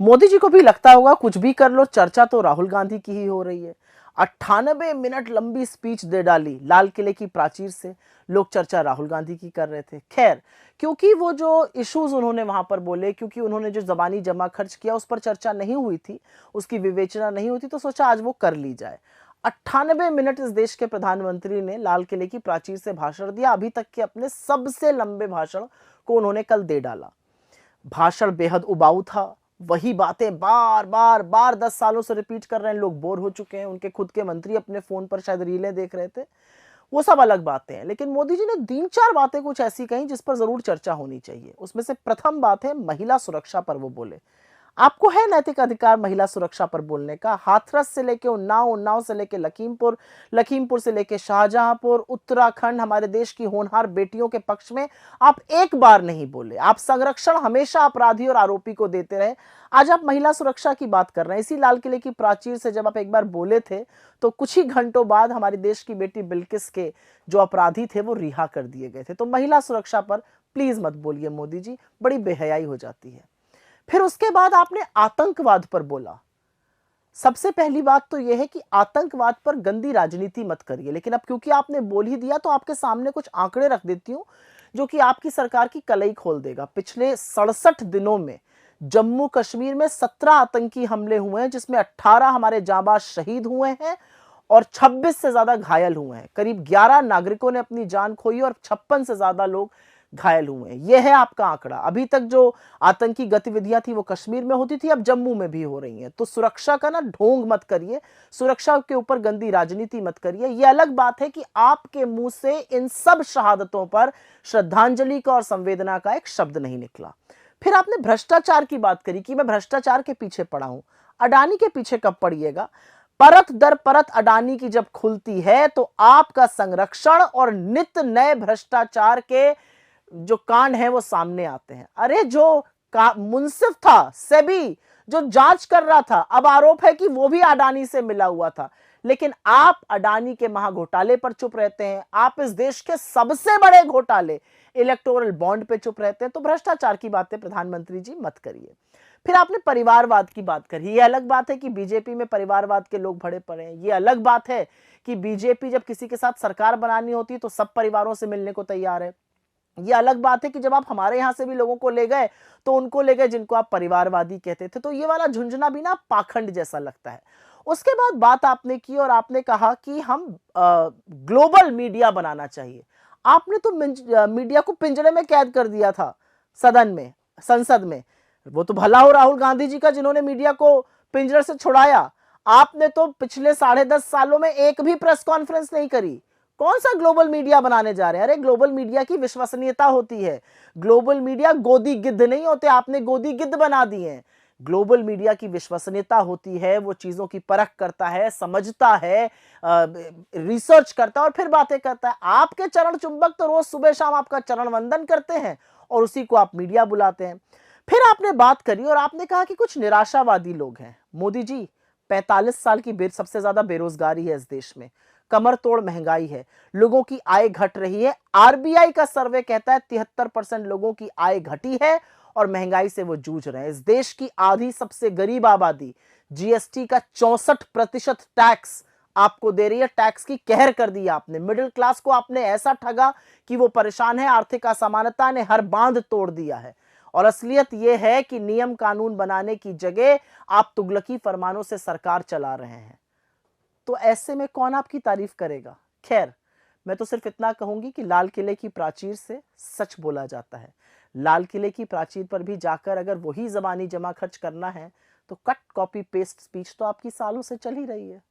मोदी जी को भी लगता होगा कुछ भी कर लो, चर्चा तो राहुल गांधी की ही हो रही है। 98 मिनट लंबी स्पीच दे डाली लाल किले की प्राचीर से, लोग चर्चा राहुल गांधी की कर रहे थे। खैर, क्योंकि वो जो इश्यूज उन्होंने वहां पर बोले, क्योंकि उन्होंने जो जबानी जमा खर्च किया उस पर चर्चा नहीं हुई थी, उसकी विवेचना नहीं हुई थी, तो सोचा आज वो कर ली जाए। 98 मिनट इस देश के प्रधानमंत्री ने लाल किले की प्राचीर से भाषण दिया। अभी तक के अपने सबसे लंबे भाषण को उन्होंने कल दे डाला। भाषण बेहद उबाऊ था, वही बातें बार बार बार 10 सालों से रिपीट कर रहे हैं, लोग बोर हो चुके हैं। उनके खुद के मंत्री अपने फोन पर शायद रीलें देख रहे थे, वो सब अलग बातें हैं। लेकिन मोदी जी ने 3-4 बातें कुछ ऐसी कही जिस पर जरूर चर्चा होनी चाहिए। उसमें से प्रथम बात है महिला सुरक्षा पर। वो बोले आपको है नैतिक अधिकार महिला सुरक्षा पर बोलने का। हाथरस से लेके उन्नाव, उन्नाव से लेके लखीमपुर, लखीमपुर से लेके शाहजहांपुर, उत्तराखंड, हमारे देश की होनहार बेटियों के पक्ष में आप एक बार नहीं बोले। आप संरक्षण हमेशा अपराधी और आरोपी को देते रहे। आज आप महिला सुरक्षा की बात कर रहे हैं। इसी लाल किले की प्राचीर से जब आप एक बार बोले थे तो कुछ ही घंटों बाद हमारे देश की बेटी बिल्किस के जो अपराधी थे वो रिहा कर दिए गए थे। तो महिला सुरक्षा पर प्लीज मत बोलिए मोदी जी, बड़ी बेहयाई हो जाती है। फिर उसके बाद आपने आतंकवाद पर बोला। सबसे पहली बात तो यह है कि आतंकवाद पर गंदी राजनीति मत करिए। लेकिन अब क्योंकि आपने बोल ही दिया तो आपके सामने कुछ आंकड़े रख देती हूं जो कि आपकी सरकार की कलई खोल देगा। पिछले 67 दिनों में जम्मू कश्मीर में 17 आतंकी हमले हुए हैं, जिसमें 18 हमारे जांबाज शहीद हुए हैं और 26 से ज्यादा घायल हुए हैं। करीब 11 नागरिकों ने अपनी जान खोई और 56 से ज्यादा लोग घायल हुए हैं। यह है आपका आंकड़ा। अभी तक जो आतंकी गतिविधियां थी वो कश्मीर में होती थी, अब जम्मू में भी हो रही हैं। तो सुरक्षा का ना ढोंग मत करिए, सुरक्षा के ऊपर गंदी राजनीति मत करिए। यह अलग बात है कि आपके मुंह से इन सब शहादतों पर श्रद्धांजलि का और संवेदना का एक शब्द नहीं निकला। फिर आपने भ्रष्टाचार की बात करी कि मैं भ्रष्टाचार के पीछे पड़ा हूं। अडानी के पीछे कब पड़िएगा? परत दर परत अडानी की जब खुलती है तो आपका संरक्षण और नित्य नए भ्रष्टाचार के जो कांड है वो सामने आते हैं। अरे जो मुंसिफ था सेबी जो जांच कर रहा था, अब आरोप है कि वो भी अडानी से मिला हुआ था। लेकिन आप अडानी के महाघोटाले पर चुप रहते हैं। आप इस देश के सबसे बड़े घोटाले इलेक्टोरल बॉन्ड पे चुप रहते हैं। तो भ्रष्टाचार की बातें प्रधानमंत्री जी मत करिए। फिर आपने परिवारवाद की बात करी। ये अलग बात है कि बीजेपी में परिवारवाद के लोग भरे पड़े हैं। ये अलग बात है कि बीजेपी जब किसी के साथ सरकार बनानी होती है तो सब परिवारों से मिलने को तैयार है। ये अलग बात है कि जब आप हमारे यहां से भी लोगों को ले गए तो उनको ले गए जिनको आप परिवारवादी कहते थे। तो ये वाला झुंझुना भी ना पाखंड जैसा लगता है। उसके बाद बात आपने की और आपने कहा कि हम ग्लोबल मीडिया बनाना चाहिए। आपने तो मीडिया को पिंजरे में कैद कर दिया था सदन में, संसद में। वो तो भला हो राहुल गांधी जी का जिन्होंने मीडिया को पिंजरे से छुड़ाया। आपने तो पिछले 10.5 सालों में एक भी प्रेस कॉन्फ्रेंस नहीं करी। कौन सा ग्लोबल मीडिया बनाने जा रहे हैं? अरे ग्लोबल मीडिया की विश्वसनीयता होती है। ग्लोबल मीडिया गोदी गिद्ध नहीं होते, आपने गोदी गिद्ध बना दिए हैं। ग्लोबल मीडिया की विश्वसनीयता होती है, वो चीजों की परख करता है, समझता है, रिसर्च करता है और फिर बातें करता है। आपके चरण चुंबक तो रोज सुबह शाम आपका चरण वंदन करते हैं और उसी को आप मीडिया बुलाते हैं। फिर आपने बात करी और आपने कहा कि कुछ निराशावादी लोग हैं। मोदी जी, 45 साल की सबसे ज्यादा बेरोजगारी है इस देश में, कमर तोड़ महंगाई है, लोगों की आय घट रही है। आरबीआई का सर्वे कहता है 73% लोगों की आय घटी है और महंगाई से वो जूझ रहे हैं। इस देश की आधी सबसे गरीब आबादी जीएसटी का 64% टैक्स आपको दे रही है। टैक्स की कहर कर दी आपने। मिडिल क्लास को आपने ऐसा ठगा कि वो परेशान है। आर्थिक असमानता ने हर बांध तोड़ दिया है। और असलियत यह है कि नियम कानून बनाने की जगह आप तुगलकी फरमानों से सरकार चला रहे हैं। तो ऐसे में कौन आपकी तारीफ करेगा? खैर, मैं तो सिर्फ इतना कहूंगी कि लाल किले की प्राचीर से सच बोला जाता है। लाल किले की प्राचीर पर भी जाकर अगर वही जबानी जमा खर्च करना है तो कट कॉपी पेस्ट स्पीच तो आपकी सालों से चल ही रही है।